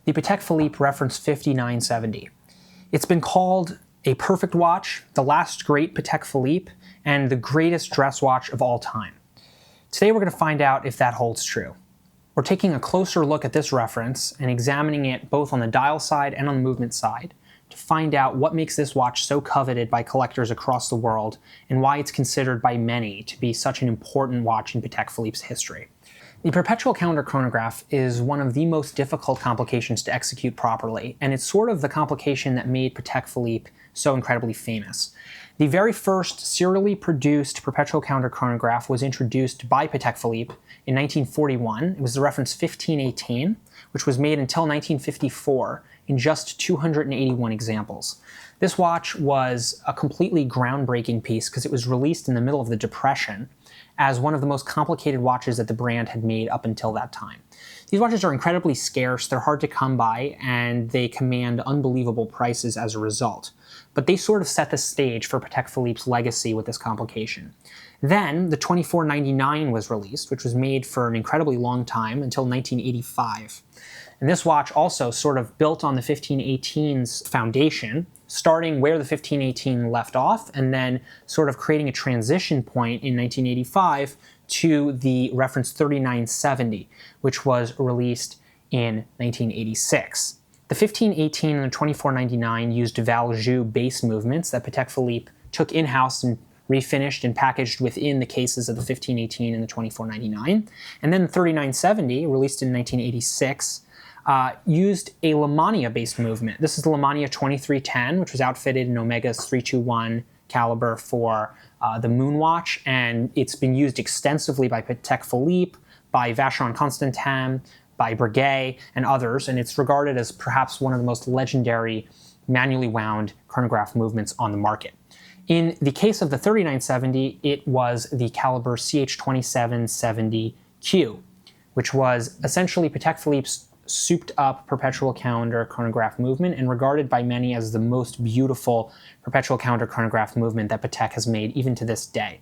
the Patek Philippe reference 5970. It's been called a perfect watch, the last great Patek Philippe, and the greatest dress watch of all time. Today we're going to find out if that holds true. We're taking a closer look at this reference and examining it both on the dial side and on the movement side to find out what makes this watch so coveted by collectors across the world and why it's considered by many to be such an important watch in Patek Philippe's history. The perpetual calendar chronograph is one of the most difficult complications to execute properly, and it's sort of the complication that made Patek Philippe so incredibly famous. The very first serially produced perpetual calendar chronograph was introduced by Patek Philippe in 1941. It was the reference 1518, which was made until 1954 in just 281 examples. This watch was a completely groundbreaking piece because it was released in the middle of the Depression as one of the most complicated watches that the brand had made up until that time. These watches are incredibly scarce, they're hard to come by, and they command unbelievable prices as a result. But they sort of set the stage for Patek Philippe's legacy with this complication. Then, the 2499 was released, which was made for an incredibly long time, until 1985. And this watch also sort of built on the 1518's foundation, starting where the 1518 left off, and then sort of creating a transition point in 1985 to the reference 3970, which was released in 1986. The 1518 and the 2499 used Valjoux base movements that Patek Philippe took in-house and refinished and packaged within the cases of the 1518 and the 2499. And then the 3970, released in 1986, used a Lemania-based movement. This is the Lemania 2310, which was outfitted in Omega's 321 caliber for the Moonwatch, and it's been used extensively by Patek Philippe, by Vacheron Constantin, by Breguet, and others, and it's regarded as perhaps one of the most legendary manually wound chronograph movements on the market. In the case of the 3970, it was the caliber CH2770Q, which was essentially Patek Philippe's souped-up perpetual calendar chronograph movement and regarded by many as the most beautiful perpetual calendar chronograph movement that Patek has made even to this day.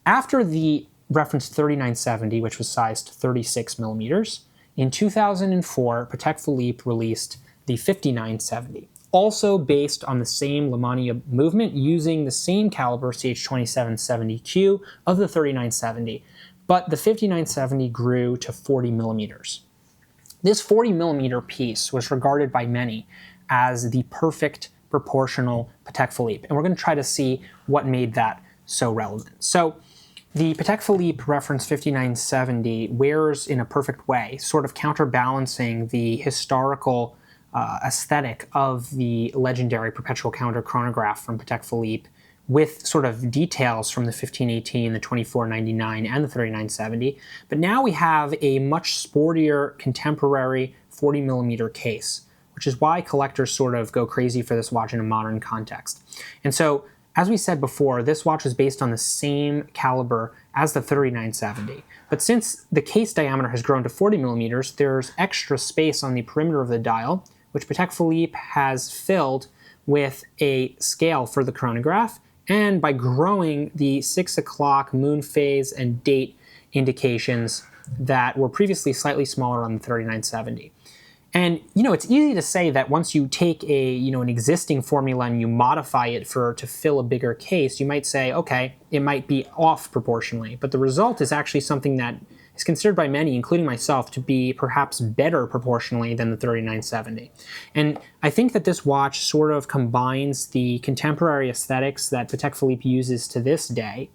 After the reference 3970, which was sized 36 millimeters, in 2004, Patek Philippe released the 5970, also based on the same Lemania movement using the same caliber CH2770Q of the 3970, but the 5970 grew to 40 millimeters. This 40 millimeter piece was regarded by many as the perfect proportional Patek Philippe, and we're going to try to see what made that so relevant. So the Patek Philippe reference 5970 wears in a perfect way, sort of counterbalancing the historical aesthetic of the legendary perpetual calendar chronograph from Patek Philippe with sort of details from the 1518, the 2499, and the 3970. But now we have a much sportier, contemporary 40 millimeter case, which is why collectors sort of go crazy for this watch in a modern context. And so, as we said before, this watch is based on the same caliber as the 3970. But since the case diameter has grown to 40 millimeters, there's extra space on the perimeter of the dial, which Patek Philippe has filled with a scale for the chronograph, and by growing the 6 o'clock moon phase and date indications that were previously slightly smaller on the 3970. And, it's easy to say that once you take an existing formula and you modify it to fill a bigger case, you might say, okay, it might be off proportionally. But the result is actually something that is considered by many, including myself, to be perhaps better proportionally than the 3970. And I think that this watch sort of combines the contemporary aesthetics that Patek Philippe uses to this day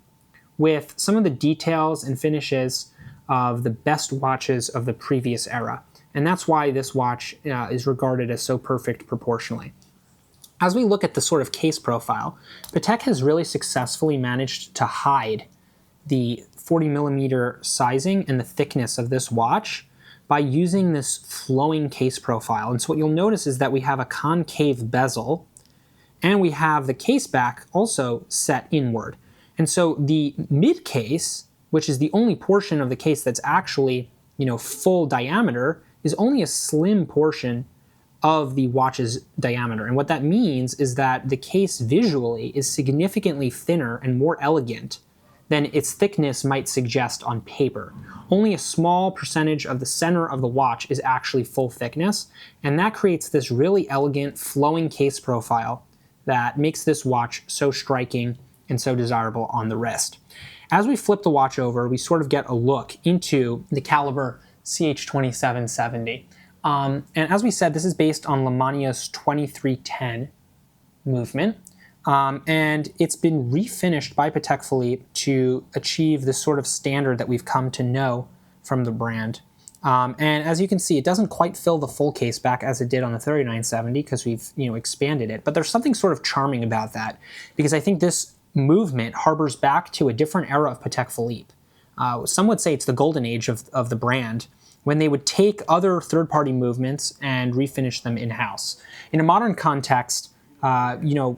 with some of the details and finishes of the best watches of the previous era. And that's why this watch is regarded as so perfect proportionally. As we look at the sort of case profile, Patek has really successfully managed to hide the 40 millimeter sizing and the thickness of this watch by using this flowing case profile. And so what you'll notice is that we have a concave bezel, and we have the case back also set inward. And so the mid case, which is the only portion of the case that's actually, full diameter, is only a slim portion of the watch's diameter. And what that means is that the case visually is significantly thinner and more elegant than its thickness might suggest on paper. Only a small percentage of the center of the watch is actually full thickness, and that creates this really elegant, flowing case profile that makes this watch so striking and so desirable on the wrist. As we flip the watch over, we sort of get a look into the caliber CH2770. And as we said, this is based on Lemania's 2310 movement. And it's been refinished by Patek Philippe to achieve the sort of standard that we've come to know from the brand. And as you can see, it doesn't quite fill the full case back as it did on the 3970 because we've expanded it. But there's something sort of charming about that because I think this movement harbors back to a different era of Patek Philippe. Some would say it's the golden age of the brand, when they would take other third-party movements and refinish them in-house. In a modern context,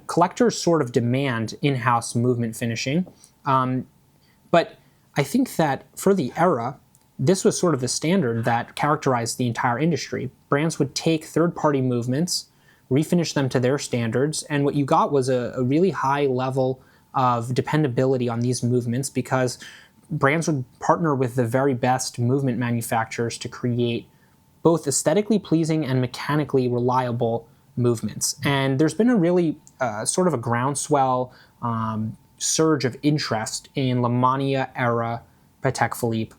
collectors sort of demand in-house movement finishing. But I think that for the era, this was sort of the standard that characterized the entire industry. Brands would take third-party movements, refinish them to their standards, and what you got was a really high level of dependability on these movements because brands would partner with the very best movement manufacturers to create both aesthetically pleasing and mechanically reliable movements. And there's been a really sort of a groundswell surge of interest in Lemania era Patek Philippe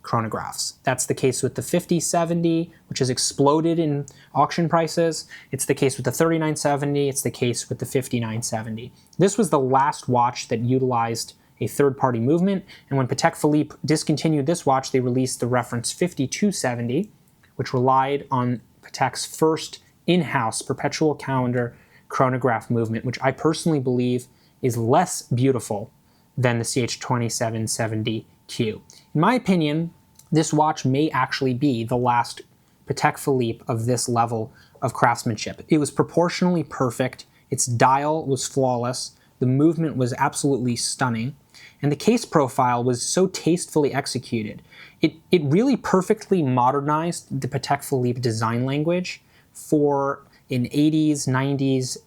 chronographs. That's the case with the 5070, which has exploded in auction prices. It's the case with the 3970. It's the case with the 5970. This was the last watch that utilized a third-party movement, and when Patek Philippe discontinued this watch, they released the reference 5270, which relied on Patek's first in-house perpetual calendar chronograph movement, which I personally believe is less beautiful than the CH2770Q. In my opinion, this watch may actually be the last Patek Philippe of this level of craftsmanship. It was proportionally perfect, its dial was flawless, the movement was absolutely stunning, and the case profile was so tastefully executed. It really perfectly modernized the Patek Philippe design language for an 80s, 90s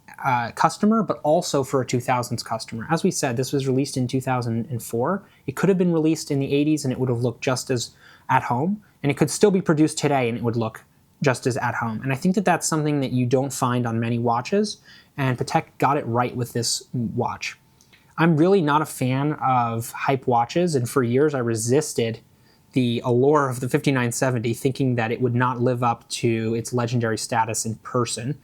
customer, but also for a 2000s customer. As we said, this was released in 2004. It could have been released in the 80s and it would have looked just as at home, and it could still be produced today and it would look just as at home. And I think that that's something that you don't find on many watches, and Patek got it right with this watch. I'm really not a fan of hype watches, and for years I resisted the allure of the 5970, thinking that it would not live up to its legendary status in person.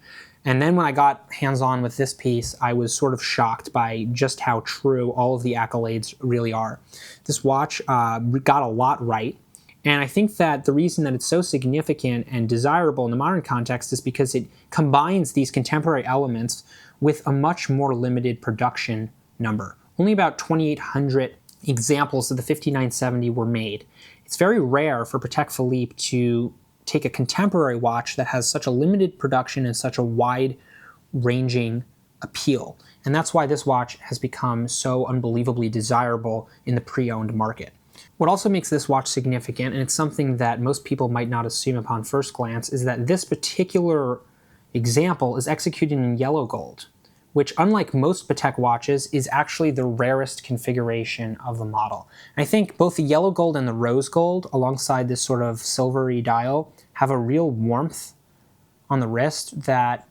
And then when I got hands-on with this piece, I was sort of shocked by just how true all of the accolades really are. This watch got a lot right, and I think that the reason that it's so significant and desirable in the modern context is because it combines these contemporary elements with a much more limited production number. Only about 2,800 examples of the 5970 were made. It's very rare for Patek Philippe to take a contemporary watch that has such a limited production and such a wide-ranging appeal. And that's why this watch has become so unbelievably desirable in the pre-owned market. What also makes this watch significant, and it's something that most people might not assume upon first glance, is that this particular example is executed in yellow gold, which, unlike most Patek watches, is actually the rarest configuration of the model. And I think both the yellow gold and the rose gold, alongside this sort of silvery dial, have a real warmth on the wrist that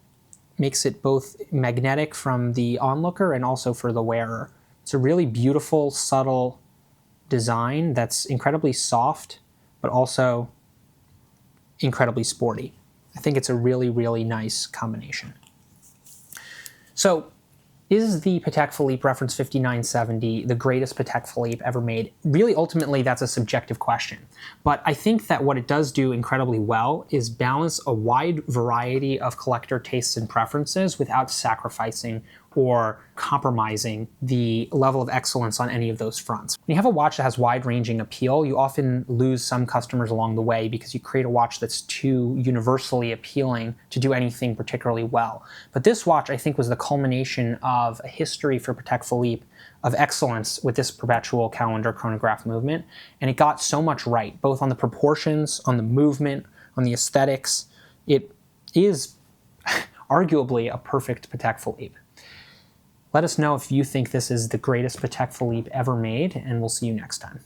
makes it both magnetic from the onlooker and also for the wearer. It's a really beautiful, subtle design that's incredibly soft, but also incredibly sporty. I think it's a really, really nice combination. So, is the Patek Philippe reference 5970 the greatest Patek Philippe ever made? Really, ultimately, that's a subjective question. But I think that what it does do incredibly well is balance a wide variety of collector tastes and preferences without sacrificing or compromising the level of excellence on any of those fronts. When you have a watch that has wide-ranging appeal, you often lose some customers along the way because you create a watch that's too universally appealing to do anything particularly well. But this watch, I think, was the culmination of a history for Patek Philippe of excellence with this perpetual calendar chronograph movement, and it got so much right, both on the proportions, on the movement, on the aesthetics. It is arguably a perfect Patek Philippe. Let us know if you think this is the greatest Patek Philippe ever made, and we'll see you next time.